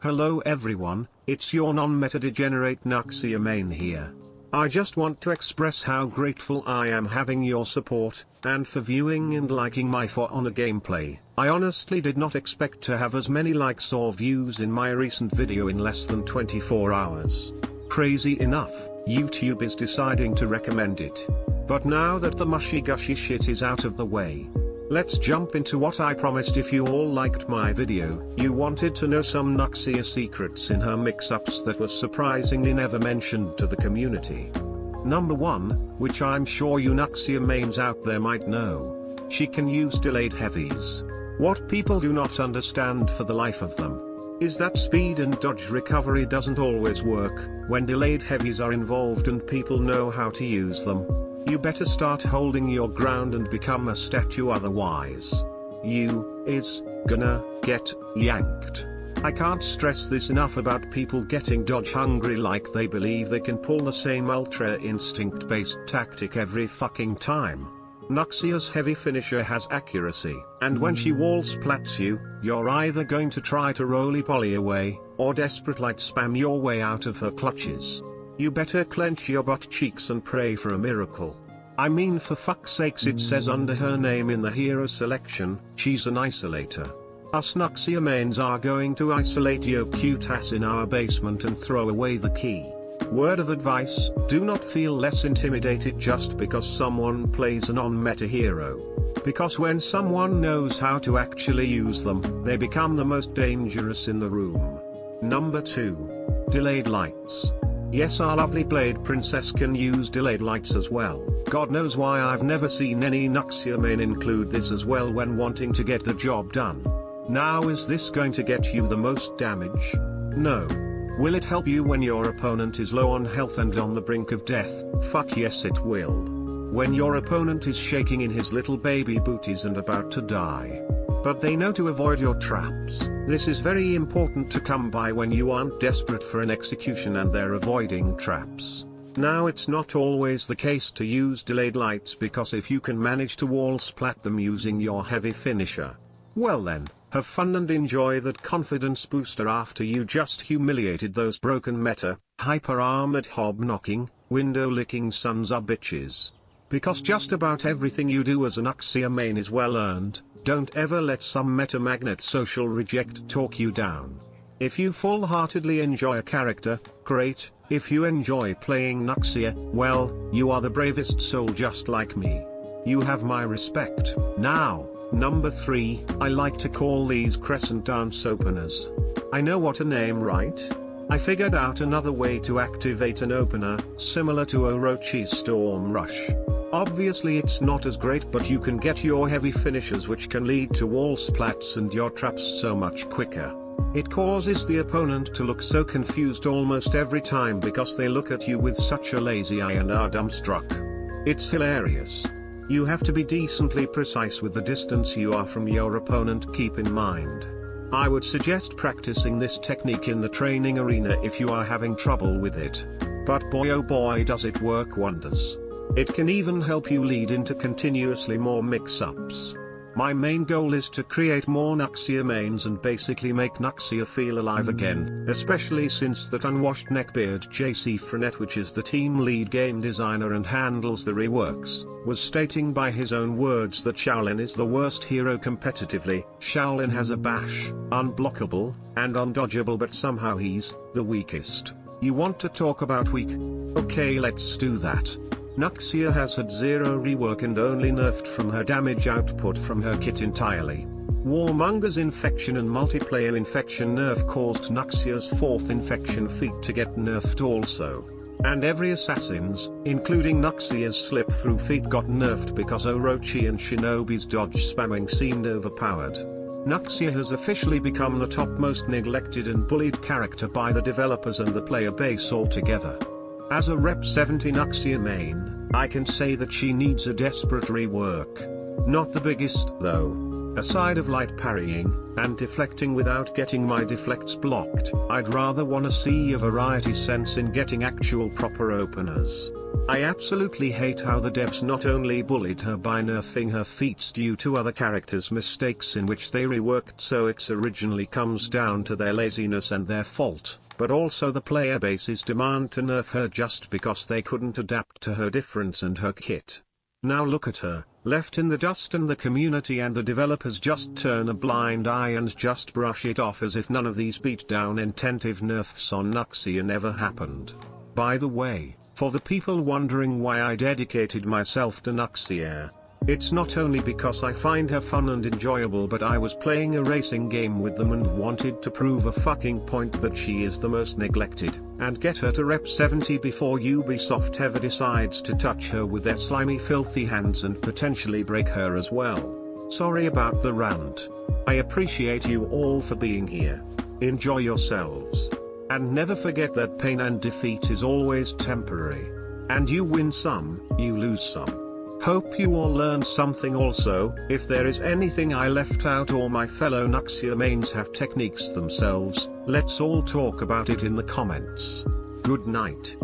Hello everyone, it's your non-meta degenerate Nuxia main here. I just want to express how grateful I am having your support, and for viewing and liking my For Honor gameplay. I honestly did not expect to have as many likes or views in my recent video in less than 24 hours. Crazy enough, YouTube is deciding to recommend it. But now that the mushy gushy shit is out of the way, let's jump into what I promised. If you all liked my video, you wanted to know some Nuxia secrets in her mix-ups that were surprisingly never mentioned to the community. Number 1, which I'm sure you Nuxia mains out there might know. She can use delayed heavies. What people do not understand for the life of them is that speed and dodge recovery doesn't always work when delayed heavies are involved and people know how to use them. You better start holding your ground and become a statue, otherwise you is gonna get yanked. I can't stress this enough about people getting dodge hungry like they believe they can pull the same ultra instinct based tactic every fucking time. Nuxia's heavy finisher has accuracy, and when she wall splats you, you're either going to try to roly-poly away, or desperate light spam your way out of her clutches. You better clench your butt cheeks and pray for a miracle. I mean, for fuck's sakes, it says under her name in the hero selection, she's an isolator. Us Nuxia mains are going to isolate your cute ass in our basement and throw away the key. Word of advice, do not feel less intimidated just because someone plays a non-meta hero. Because when someone knows how to actually use them, they become the most dangerous in the room. Number 2. Delayed lights. Yes, our lovely Blade Princess can use delayed lights as well. God knows why I've never seen any Nuxia main include this as well when wanting to get the job done. Now, is this going to get you the most damage? No. Will it help you when your opponent is low on health and on the brink of death? Fuck yes it will. When your opponent is shaking in his little baby booties and about to die, but they know to avoid your traps. This is very important to come by when you aren't desperate for an execution and they're avoiding traps. Now, it's not always the case to use delayed lights, because if you can manage to wall splat them using your heavy finisher, well then, have fun and enjoy that confidence booster after you just humiliated those broken meta, hyper-armored hob-knocking, window-licking sons of bitches. Because just about everything you do as an Nuxia main is well-earned. Don't ever let some meta magnet social reject talk you down. If you full-heartedly enjoy a character, great. If you enjoy playing Nuxia, well, you are the bravest soul just like me. You have my respect. Now, number 3, I like to call these Crescent dance openers. I know, what a name, right? I figured out another way to activate an opener, similar to Orochi's Storm Rush. Obviously it's not as great, but you can get your heavy finishers which can lead to wall splats and your traps so much quicker. It causes the opponent to look so confused almost every time because they look at you with such a lazy eye and are dumbstruck. It's hilarious. You have to be decently precise with the distance you are from your opponent. Keep in mind, I would suggest practicing this technique in the training arena if you are having trouble with it. But boy oh boy does it work wonders. It can even help you lead into continuously more mix-ups. My main goal is to create more Nuxia mains and basically make Nuxia feel alive again, especially since that unwashed neckbeard JC Frenet, which is the team lead game designer and handles the reworks, was stating by his own words that Shaolin is the worst hero competitively. Shaolin has a bash, unblockable, and undodgeable, but somehow he's the weakest. You want to talk about weak? Okay, let's do that. Nuxia has had 0 rework and only nerfed from her damage output from her kit entirely. Warmonger's infection and multiplayer infection nerf caused Nuxia's 4th infection feat to get nerfed also. And every assassin's, including Nuxia's slip-through feat, got nerfed because Orochi and Shinobi's dodge spamming seemed overpowered. Nuxia has officially become the top most neglected and bullied character by the developers and the player base altogether. As a Rep 70 Nuxia main, I can say that she needs a desperate rework. Not the biggest though. Aside of light parrying, and deflecting without getting my deflects blocked, I'd rather wanna see a variety sense in getting actual proper openers. I absolutely hate how the devs not only bullied her by nerfing her feats due to other characters' mistakes in which they reworked so it originally comes down to their laziness and their fault, but also the player base's demand to nerf her just because they couldn't adapt to her difference and her kit. Now look at her, left in the dust, and the community and the developers just turn a blind eye and just brush it off as if none of these beatdown intensive nerfs on Nuxia never happened. By the way, for the people wondering why I dedicated myself to Nuxia, it's not only because I find her fun and enjoyable, but I was playing a racing game with them and wanted to prove a fucking point that she is the most neglected, and get her to rep 70 before Ubisoft ever decides to touch her with their slimy filthy hands and potentially break her as well. Sorry about the rant. I appreciate you all for being here. Enjoy yourselves. And never forget that pain and defeat is always temporary. And you win some, you lose some. Hope you all learned something also. If there is anything I left out or my fellow Nuxia mains have techniques themselves, let's all talk about it in the comments. Good night.